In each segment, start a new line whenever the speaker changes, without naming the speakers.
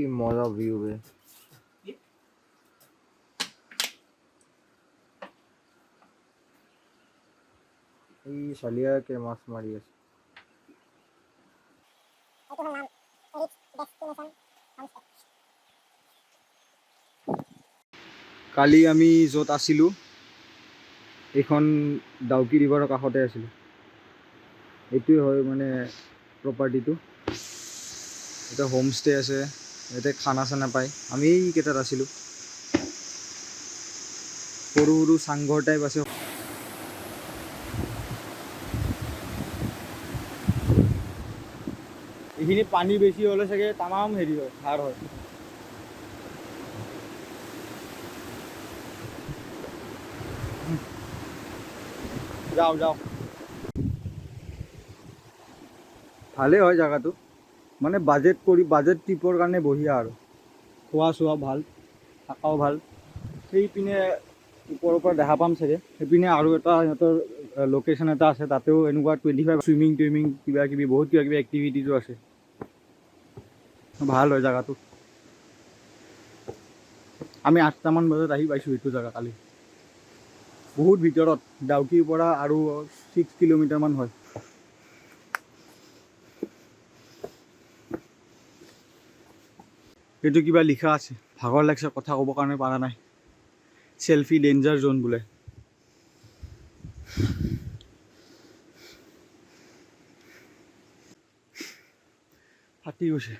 কি মজা ভিউ বে। এই চালিয়াকে মাছ মাৰি আছে। কালি আমি য'ত আছিলোঁ এইখন ডাউকি ৰিভাৰৰ কাষতে আছিলোঁ। এইটোৱে হয় মানে প্ৰপাৰ্টিটো। এটা হোমষ্টে আছে, ইয়াতে খানা চানা পায়। আমি এইকেইটাত আছিলোঁ। সৰু সৰু চাংঘৰ টাইপ আছে। এইখিনি পানী বেছি হ'লে চাগে তামাম হেৰি হয়, ধাৰ হয়। যাওঁ যাওঁ। ভালেই হয় জেগাটো, মানে বাজেট ট্ৰিপৰ কাৰণে বঢ়িয়া আৰু। খোৱা চোৱা ভাল, থাকাও ভাল। সেইপিনে ওপৰৰ পৰা দেখা পাম চাগে। সেইপিনে আৰু এটা সিহঁতৰ লোকেশ্যন এটা আছে, তাতেও এনেকুৱা 25 চুইমিং কিবা কিবি বহুত কিবা কিবি এক্টিভিটিজো আছে। ভাল হয় জেগাটো। আমি 8টামান বজাত আহি পাইছোঁ এইটো জেগা কালি। বহুত ভিতৰত, ডাউকিৰ পৰা আৰু 6 কিলোমিটাৰমান হয়। এইটো কিবা লিখা আছে, ভাগৰ লাগিছে কথা ক'বৰ কাৰণে পৰা নাই। চেল্ফি ডেঞ্জাৰ জোন বোলে। ফাটি গৈছে।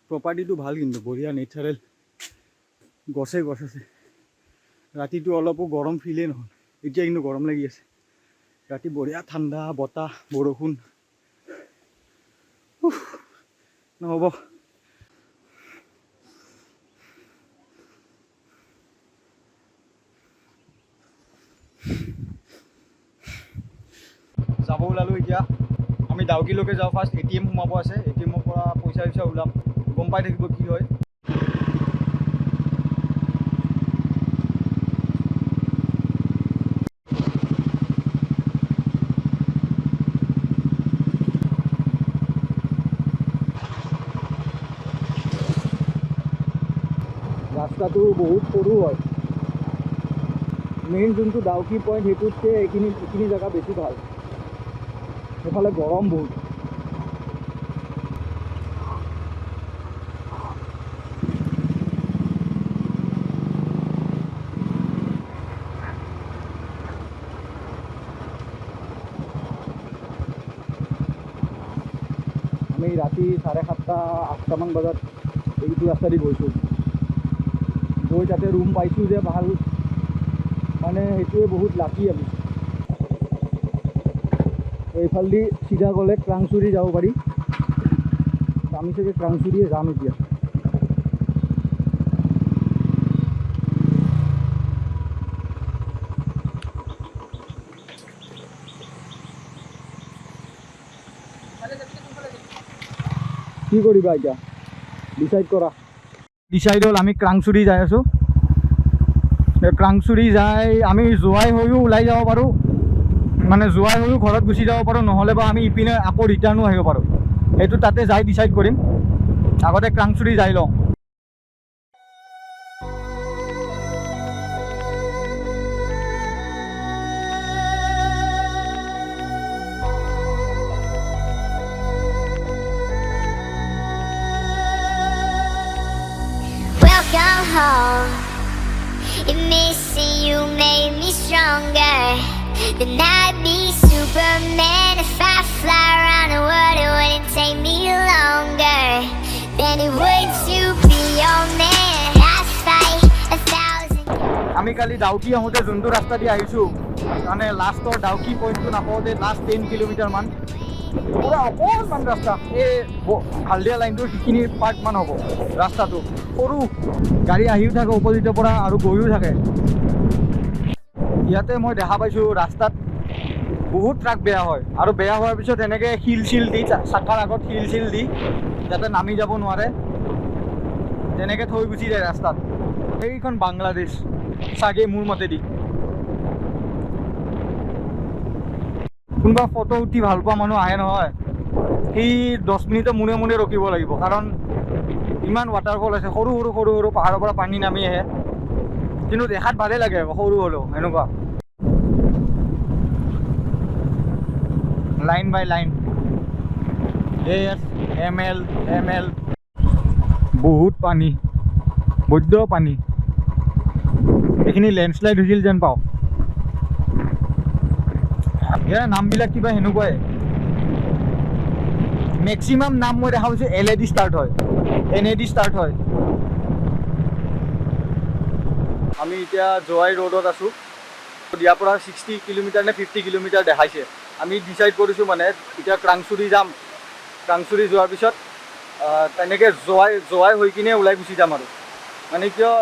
প্ৰপাৰ্টিটো ভাল কিন্তু বঢ়িয়া, নেচাৰেল গছে গছ আছে। ৰাতিটো অলপো গৰম ফিলেই নহয়। এতিয়া কিন্তু গৰম লাগি আছে। ৰাতি বঢ়িয়া ঠাণ্ডা বতাহ, বৰষুণ। নহ'ব। যাব ওলালোঁ এতিয়া। আমি ডাউকিলৈকে যাওঁ ফাৰ্ষ্ট। ATM সোমাব আছে, ATMৰ পৰা পইচা ওলাম, গম পাই থাকিব কি হয়। ৰাস্তাটো বহুত সৰু হয়। মেইন যোনটো ডাউকি পইণ্ট সেইটোতকৈ এইখিনি জেগা বেছি ভাল। সেইফালে গৰম বহুত। আমি ৰাতি 7:30-8টামান বজাত এইটো ৰাস্তা দি গৈছোঁ। গৈ তাতে ৰুম পাইছোঁ যে ভাল, মানে সেইটোৱে বহুত লাকি আমি। এইফালেদি চিধা গ'লে ক্ৰাংচুৰি যাব পাৰি। আমি চাগে ক্ৰাংচুৰিয়ে যাম এতিয়া। কি কৰিবা এতিয়া ডিচাইড কৰা। ডিচাইড হ'ল আমি ক্ৰাংচুৰি যাই আছোঁ। ক্ৰাংচুৰি যাই আমি যোৱাই হৈও ওলাই যাব পাৰোঁ, মানে যোৱাই হৈও ঘৰত গুচি যাব পাৰোঁ, নহ'লে বা আমি ইপিনে আকৌ ৰিটাৰ্ণো আহিব পাৰোঁ। সেইটো তাতে যাই ডিচাইড কৰিম। আগতে ক্ৰাংচুৰি যাই লওঁ।
Welcome home. And missing you made me stronger. Then I'd be Superman if I fly around the world. It wouldn't take me longer than it would to be your man. I'd fight 1,000.
আমি কালি ডাউকি আহোঁতে যোনটো ৰাস্তা দি আহিছোঁ, মানে লাষ্টৰ ডাউকি পইণ্টটো নাপাওঁতে last 10 কিলোমিটাৰমান পুৰা অকণমান ৰাস্তা, এই হালধীয়া লাইনটোৰ সেইখিনি পাৰ্টমান হ'ব ৰাস্তাটো। সৰু গাড়ী আহিও থাকে অপজিটৰ পৰা আৰু গৈও থাকে। ইয়াতে মই দেখা পাইছোঁ ৰাস্তাত বহুত ট্ৰাক বেয়া হয়, আৰু বেয়া হোৱাৰ পিছত এনেকৈ শিল দি চাকাৰ আগত শিল দি যাতে নামি যাব নোৱাৰে তেনেকৈ থৈ গুচি যায় ৰাস্তাত। সেইখন বাংলাদেশ চাগে মোৰ মতেদি। কোনোবা ফটো উঠি ভাল পোৱা মানুহ আহে নহয়, সেই 10 মিনিটৰ মূৰে মূৰে ৰখিব লাগিব, কাৰণ ইমান ৱাটাৰফল আছে, সৰু সৰু সৰু সৰু পাহাৰৰ পৰা পানী নামি আহে, কিন্তু দেখাত ভালেই লাগে আকৌ সৰু হ'লেও এনেকুৱা লাইন বাই লাইন। ML বহুত পানী, বৈদ্য পানী। এইখিনি লেণ্ডশ্লাইড হৈছিল যেন পাওঁ। ইয়াৰ নামবিলাক কিবা সেনেকুৱাই, মেক্সিমাম নাম মই দেখা পাইছোঁ LAD ষ্টাৰ্ট হয়, NAD ষ্টাৰ্ট হয়। আমি এতিয়া জোৱাই ৰোডত আছোঁ। ইয়াৰ পৰা 60 কিলোমিটাৰ নে 50 কিলোমিটাৰ দেখাইছে। আমি ডিচাইড কৰিছোঁ মানে এতিয়া ক্ৰাংচুৰি যাম, ক্ৰাংচুৰি যোৱাৰ পিছত তেনেকৈ জোৱাই হৈ কিনে ওলাই গুচি যাম আৰু, মানে কিয়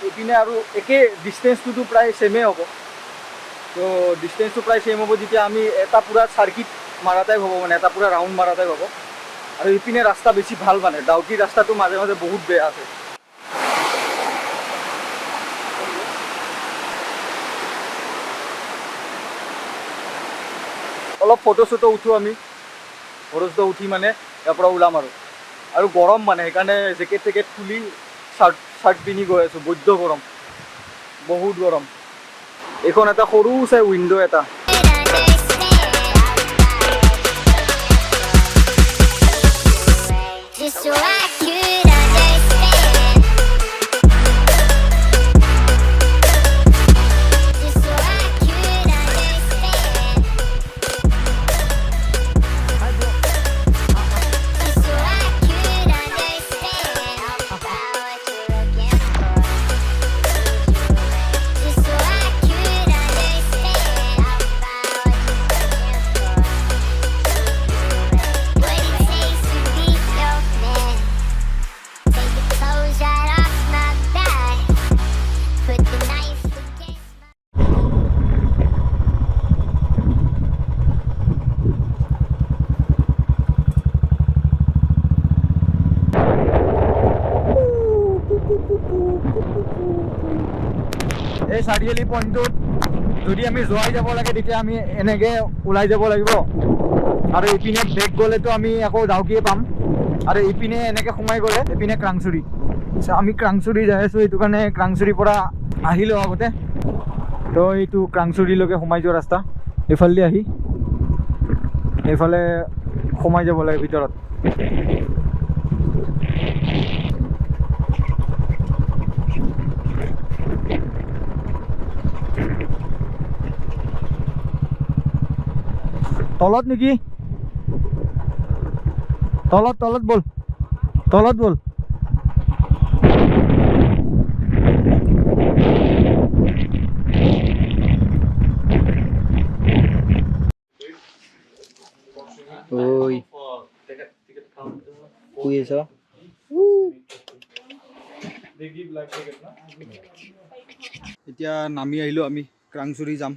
এইপিনে আৰু একে ডিষ্টেঞ্চটোতো প্ৰায় ছেমেই হ'ব। তো ডিষ্টেঞ্চটো প্ৰায় ছেম হ'ব, যেতিয়া আমি এটা পূৰা চাৰ্কিট মাৰা টাইপ হ'ব, মানে এটা পূৰা ৰাউণ্ড মাৰা টাইপ হ'ব। আৰু ইপিনে ৰাস্তা বেছি ভাল, মানে ডাউকি ৰাস্তাটো মাজে মাজে বহুত বেয়া আছে। অলপ ফটো চটো উঠোঁ আমি, ফটো চটো উঠি মানে ইয়াৰ পৰা ওলাম আৰু গৰম মানে সেইকাৰণে জেকেট টেকেট খুলি চাৰ্ট পিন্ধি গৈ আছোঁ। বৈদ্য গৰম, বহুত গৰম। এইখন এটা সৰু চাই উইণ্ড' এটা। এই চাৰিআলি পইণ্টটোত যদি আমি যোৱাই যাব লাগে, তেতিয়া আমি এনেকৈ ওলাই যাব লাগিব, আৰু ইপিনে বেক গ'লেতো আমি আকৌ ডাউকিয়ে পাম, আৰু ইপিনে এনেকৈ সোমাই গ'লে ইপিনে ক্ৰাংচুৰি। আমি ক্ৰাংচুৰি যাই আছোঁ, সেইটো কাৰণে ক্ৰাংচুৰিৰ পৰা আহিলোঁ আগতে। তো এইটো ক্ৰাংচুৰিলৈকে সোমাই যোৱা ৰাস্তা, এইফালেদি আহি এইফালে সোমাই যাব লাগে ভিতৰত। তলত নেকি? তলত বল, তলত বল। ঐ শুই আছ? এতিয়া নামি আহিলোঁ আমি, ক্ৰাংচুৰি যাম।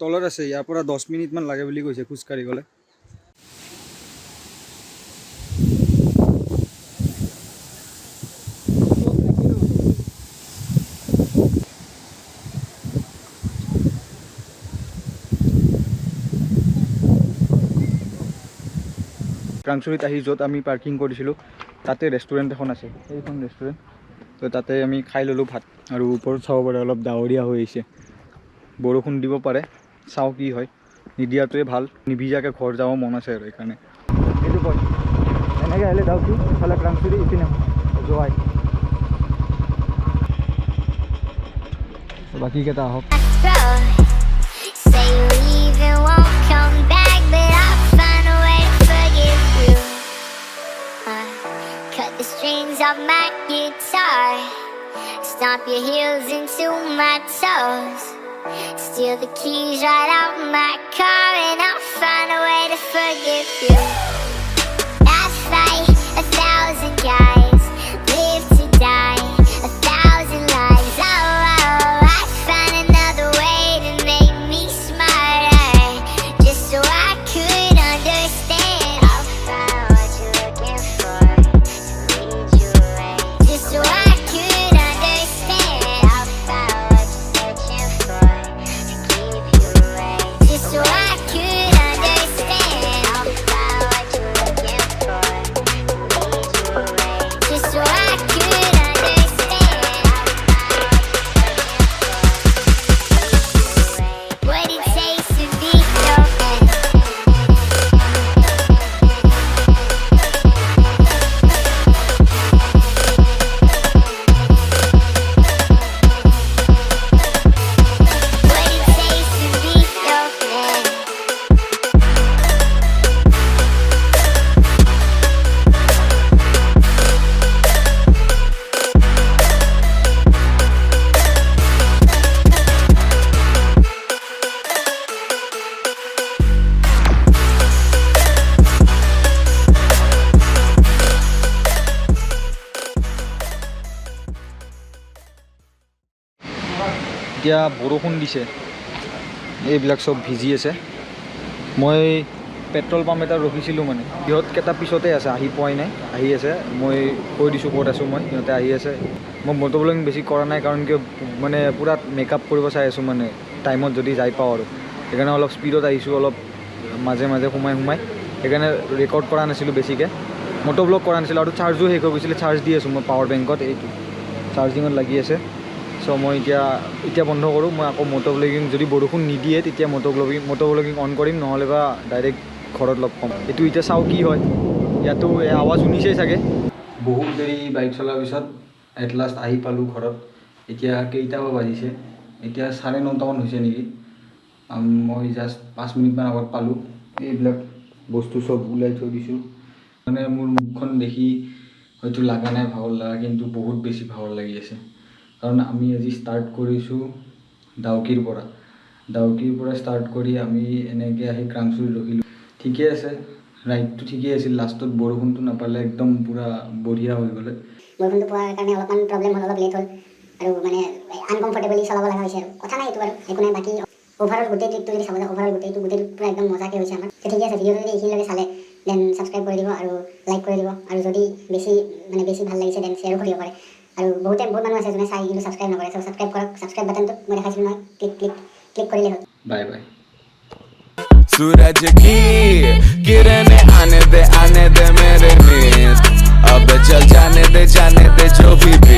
তলত আছে, ইয়াৰ পৰা 10 মিনিটমান লাগে বুলি কৈছে খোজকাঢ়ি গ'লে। ক্ৰাংচুৰিত আহি য'ত আমি পাৰ্কিং কৰিছিলোঁ তাতে ৰেষ্টুৰেণ্ট এখন আছে, সেইখন ৰেষ্টুৰেণ্ট। তো তাতে আমি খাই ল'লোঁ ভাত, আৰু ওপৰত চাব পাৰে অলপ ডাৱৰীয়া হৈ আহিছে, বৰষুণ দিব পাৰে, চাওঁ কি হয়। নিদিয়াটোৱে ভাল, নিভিজাকৈ ঘৰ যাব মন আছে আৰু সেইকাৰণে। সেইটো কয় এনেকৈ আহিলে ডাউকি, ইফালে ক্ৰাংচুৰি, ইপিনে জোৱাই। বাকীকেইটা আহক।
Of my guitar, stomp your heels into my toes, steal the keys right out my car, and I'll find a way to forgive you. I fight 1,000 guys, live to die 1,000 lives. Oh, I find another way to make me smarter, just so I could understand. I'll find what you're looking for. So I could understand. I'll find what you're searching for to keep you away. Just so I could understand. I'll find
এতিয়া বৰষুণ দিছে, এইবিলাক চব ভিজি আছে। মই petrol pump এটা ৰখিছিলোঁ, মানে সিহঁতকেইটা পিছতে আছে, আহি পোৱাই নাই, আহি আছে। মই কৈ দিছোঁ ক'ত আছোঁ মই, সিহঁতে আহি আছে। মই মটো ব্লগিং বেছি কৰা নাই, কাৰণ কিয় মানে পূৰা মেকআপ কৰিব চাই আছোঁ, মানে টাইমত যদি যাই পাওঁ আৰু সেইকাৰণে অলপ স্পীডত আহিছোঁ, অলপ মাজে মাজে সোমাই সেইকাৰণে ৰেকৰ্ড কৰা নাছিলোঁ বেছিকৈ, মটো ব্লগ কৰা নাছিলোঁ। আৰু চাৰ্জো শেষ হৈ গৈছিলে, চাৰ্জ দি আছোঁ মই পাৱাৰ বেংকত, এইটো চাৰ্জিঙত লাগি আছে। চ' মই এতিয়া বন্ধ কৰোঁ। মই আকৌ মটো ব্লগিং যদি বৰষুণ নিদিয়ে তেতিয়া মটো ব্লগিং অন কৰিম, নহ'লে বা ডাইৰেক্ট ঘৰত লগ পাম। এইটো এতিয়া চাওঁ কি হয়। ইয়াতো এই আৱাজ শুনিছেই চাগে। বহুত দেৰি বাইক চলাৰ পিছত এট লাষ্ট আহি পালোঁ ঘৰত। এতিয়া কেইটা বাজিছে, এতিয়া 9:30মান হৈছে নেকি। মই জাষ্ট 5 মিনিটমান আগত পালোঁ। এইবিলাক বস্তু চব ওলাই থৈ দিছোঁ। মানে মোৰ মুখখন দেখি হয়তো লগা নাই ভাগৰ লগা, কিন্তু বহুত বেছি ভাগৰ লাগি আছে। কাৰণ আমি আজি ষ্টাৰ্ট কৰিছোঁ ডাউকিৰ পৰা ষ্টাৰ্ট কৰি আমি এনেকৈ আহি ক্ৰাংচুত ৰখিলোঁ। ঠিকে আছে, ৰাইডটো ঠিকেই আছিল। লাষ্টত বৰষুণটো নাপালে একদম পূৰা বঢ়িয়া হৈ গ'লে।
বৰষুণটো পোৱাৰ কাৰণে অলপমান প্ৰব্লেম হ'ল, অলপ লেট হ'ল আৰু মানে আনকমফৰ্টেবলি চলাব লগা হৈছে আৰু কথা নাই এইটো আৰু একো নাই। বাকী অভাৰঅল গোটেই ট্ৰিপটো যদি চাব যাওঁ, অভাৰঅল গোটেইটো পূৰা একদম মজাকৈ হৈছে আমাৰ। ঠিকে আছে, ভিডিঅ'টো যদি এইখিনিলৈকে চালে দেন ছাবস্ক্ৰাইব কৰি দিব আৰু লাইক কৰি দিব, আৰু যদি বেছি ভাল লাগিছে দেন শ্বেয়াৰো কৰিব পাৰে। আৰু বহুত মানুহ আছে যোনে চাই কিন্তু ছাবস্ক্ৰাইব নকৰে। চ' ছাবস্ক্ৰাইব কৰক, ছাবস্ক্ৰাইব বাটনটো মই দেখাইছিলোঁ নহয়, ক্লিক কৰিলেই হ'ল।
Bye bye.
सूरज की किरणें आने दे मेरे नींद, अब चल जाने दे जो भी